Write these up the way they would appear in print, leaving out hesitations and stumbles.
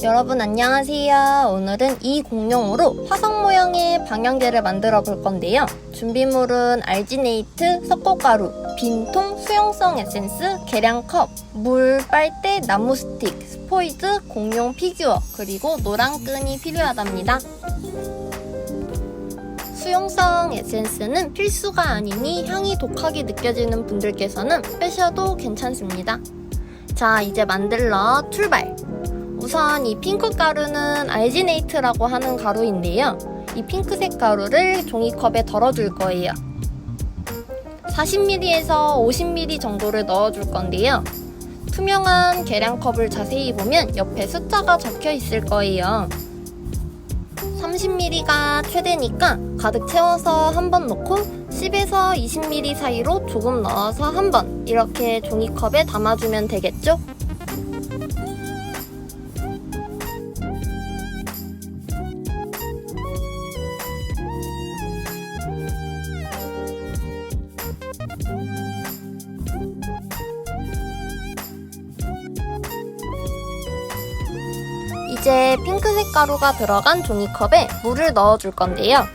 여러분 안녕하세요. 오늘은 이 공룡으로 화성 모양의 방향제를 만들어 볼 건데요. 준비물은 알지네이트, 석고가루, 빈통, 수용성 에센스, 계량컵, 물, 빨대, 나무 스틱, 스포이드, 공룡 피규어, 그리고 노란끈이 필요하답니다. 수용성 에센스는 필수가 아니니 향이 독하게 느껴지는 분들께서는 빼셔도 괜찮습니다. 자, 이제 만들러 출발! 우선 이 핑크 가루는 알지네이트라고 하는 가루인데요. 이 핑크색 가루를 종이컵에 덜어줄 거예요. 40ml에서 50ml 정도를 넣어줄 건데요. 투명한 계량컵을 자세히 보면 옆에 숫자가 적혀 있을 거예요. 30ml가 최대니까 가득 채워서 한 번 넣고 10에서 20ml 사이로 조금 넣어서 한 번 이렇게 종이컵에 담아주면 되겠죠? 이제 핑크색 가루가 들어간 종이컵에 물을 넣어줄 건데요.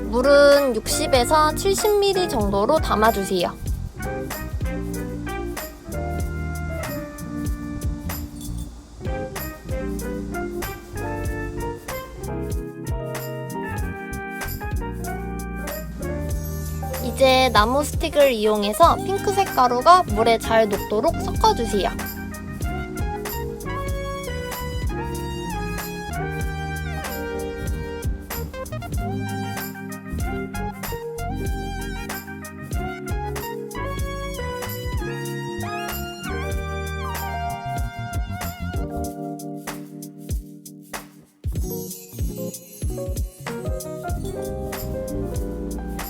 물은 60에서 70ml 정도로 담아주세요. 이제 나무 스틱을 이용해서 핑크색 가루가 물에 잘 녹도록 섞어주세요.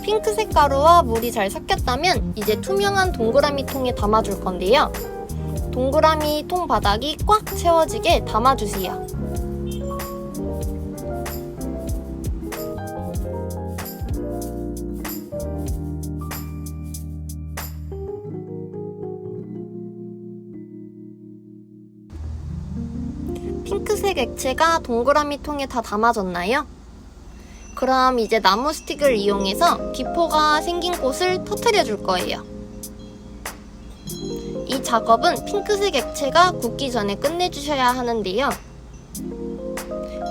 핑크색 가루와 물이 잘 섞였다면 이제 투명한 동그라미 통에 담아줄 건데요. 동그라미 통 바닥이 꽉 채워지게 담아주세요. 핑크색 액체가 동그라미 통에 다 담아졌나요? 그럼 이제 나무 스틱을 이용해서 기포가 생긴 곳을 터뜨려 줄 거예요. 이 작업은 핑크색 액체가 굳기 전에 끝내주셔야 하는데요.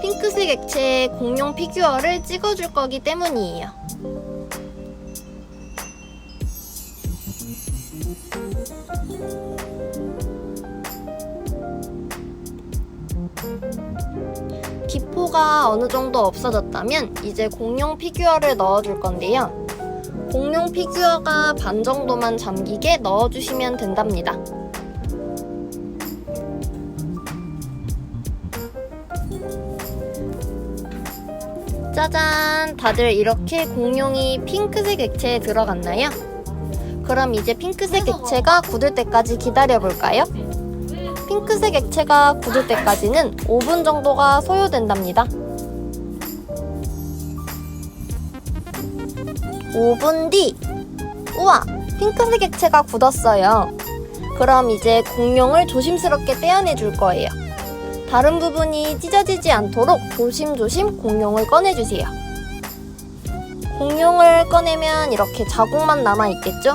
핑크색 액체에 공룡 피규어를 찍어줄 거기 때문이에요. 기포가 어느 정도 없어졌다면 이제 공룡 피규어를 넣어줄 건데요. 공룡 피규어가 반 정도만 잠기게 넣어주시면 된답니다. 짜잔! 다들 이렇게 공룡이 핑크색 액체에 들어갔나요? 그럼 이제 핑크색 액체가 굳을 때까지 기다려볼까요? 핑크색 액체가 굳을 때까지는 5분 정도가 소요된답니다. 5분 뒤! 우와! 핑크색 액체가 굳었어요. 그럼 이제 공룡을 조심스럽게 떼어내줄 거예요. 다른 부분이 찢어지지 않도록 조심조심 공룡을 꺼내주세요. 공룡을 꺼내면 이렇게 자국만 남아있겠죠?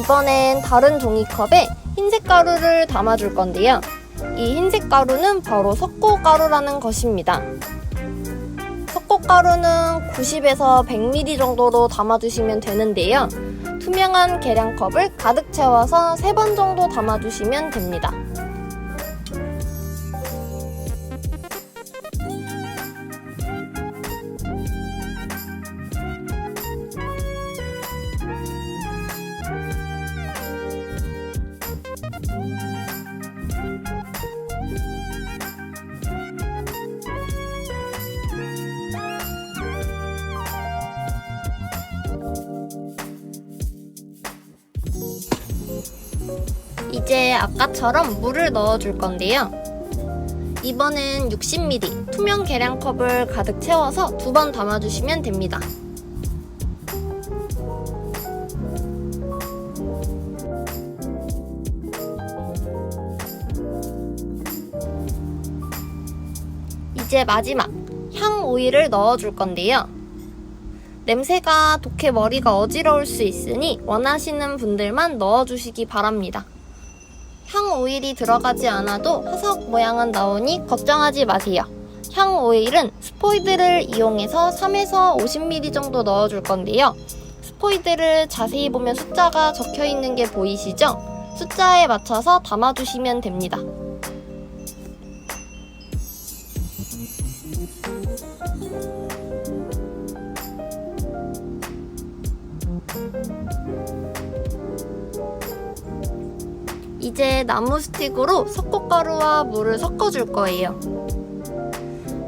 이번엔 다른 종이컵에 흰색 가루를 담아줄 건데요. 이 흰색 가루는 바로 석고가루라는 것입니다. 석고가루는 90에서 100ml 정도로 담아주시면 되는데요. 투명한 계량컵을 가득 채워서 3번 정도 담아주시면 됩니다. 이제 아까처럼 물을 넣어줄 건데요. 이번엔 60ml 투명 계량컵을 가득 채워서 2번 담아주시면 됩니다. 이제 마지막 향 오일을 넣어줄 건데요. 냄새가 독해 머리가 어지러울 수 있으니 원하시는 분들만 넣어주시기 바랍니다. 향 오일이 들어가지 않아도 화석 모양은 나오니 걱정하지 마세요. 향 오일은 스포이드를 이용해서 3에서 50ml 정도 넣어줄 건데요. 스포이드를 자세히 보면 숫자가 적혀 있는 게 보이시죠? 숫자에 맞춰서 담아주시면 됩니다. 이제 나무 스틱으로 석고가루와 물을 섞어줄 거예요.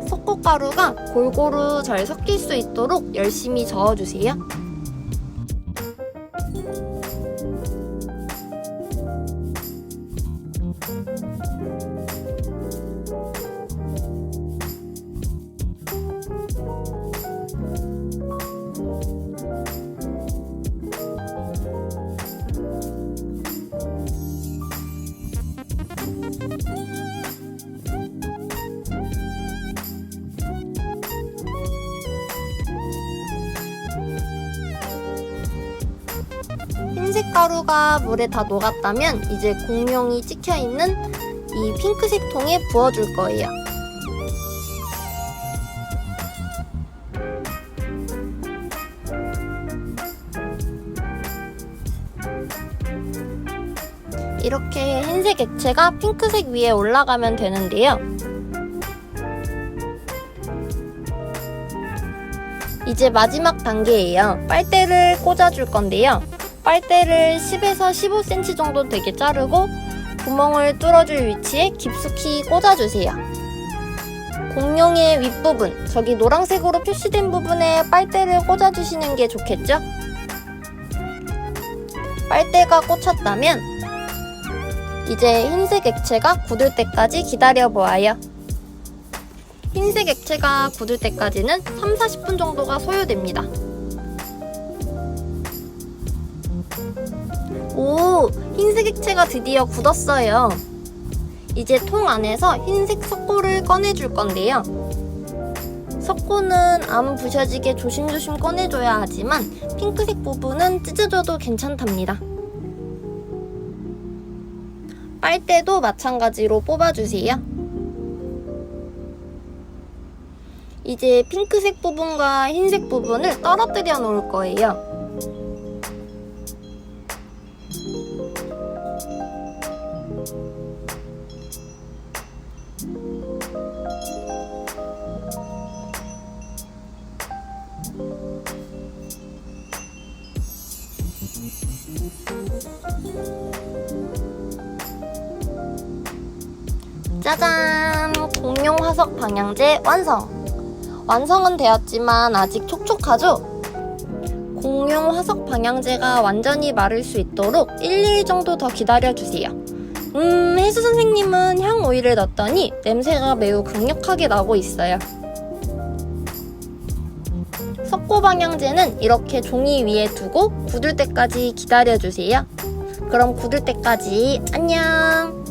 석고가루가 골고루 잘 섞일 수 있도록 열심히 저어주세요. 흰색 가루가 물에 다 녹았다면 이제 공룡이 찍혀있는 이 핑크색 통에 부어줄 거예요. 이렇게 흰색 액체가 핑크색 위에 올라가면 되는데요. 이제 마지막 단계예요. 빨대를 꽂아줄 건데요. 빨대를 10에서 15cm 정도 되게 자르고 구멍을 뚫어줄 위치에 깊숙이 꽂아주세요. 공룡의 윗부분, 저기 노란색으로 표시된 부분에 빨대를 꽂아주시는 게 좋겠죠? 빨대가 꽂혔다면 이제 흰색 액체가 굳을 때까지 기다려보아요. 흰색 액체가 굳을 때까지는 3-40분 정도가 소요됩니다. 오, 흰색 액체가 드디어 굳었어요. 이제 통 안에서 흰색 석고를 꺼내줄 건데요. 석고는 안 부셔지게 조심조심 꺼내줘야 하지만 핑크색 부분은 찢어져도 괜찮답니다. 빨대도 마찬가지로 뽑아주세요. 이제 핑크색 부분과 흰색 부분을 떨어뜨려 놓을 거예요. 짜잔! 공룡 화석 방향제 완성! 완성은 되었지만 아직 촉촉하죠? 공룡 화석 방향제가 완전히 마를 수 있도록 1-2일 정도 더 기다려주세요. 해수 선생님은 향 오일을 넣었더니 냄새가 매우 강력하게 나고 있어요. 석고 방향제는 이렇게 종이 위에 두고 굳을 때까지 기다려주세요. 그럼 굳을 때까지 안녕!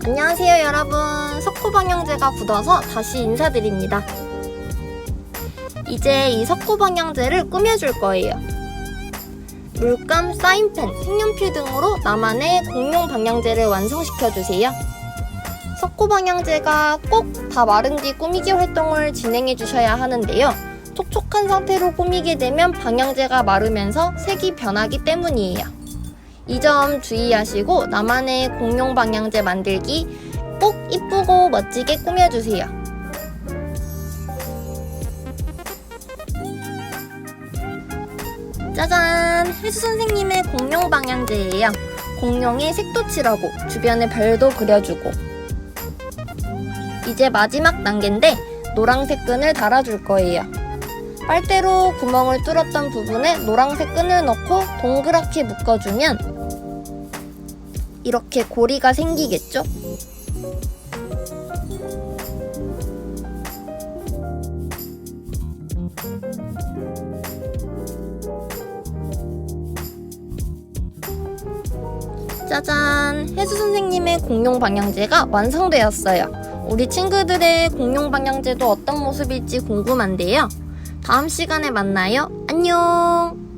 안녕하세요 여러분, 석고 방향제가 굳어서 다시 인사드립니다. 이제 이 석고 방향제를 꾸며줄 거예요. 물감, 사인펜, 색연필 등으로 나만의 공룡 방향제를 완성시켜주세요. 석고 방향제가 꼭 다 마른 뒤 꾸미기 활동을 진행해 주셔야 하는데요. 촉촉한 상태로 꾸미게 되면 방향제가 마르면서 색이 변하기 때문이에요. 이 점 주의하시고 나만의 공룡 방향제 만들기 꼭 이쁘고 멋지게 꾸며주세요. 짜잔! 해수 선생님의 공룡 방향제예요. 공룡에 색도 칠하고 주변에 별도 그려주고. 이제 마지막 단계인데 노란색 끈을 달아줄 거예요. 빨대로 구멍을 뚫었던 부분에 노란색 끈을 넣고 동그랗게 묶어주면 이렇게 고리가 생기겠죠? 짜잔! 혜수 선생님의 공룡 방향제가 완성되었어요. 우리 친구들의 공룡 방향제도 어떤 모습일지 궁금한데요. 다음 시간에 만나요. 안녕!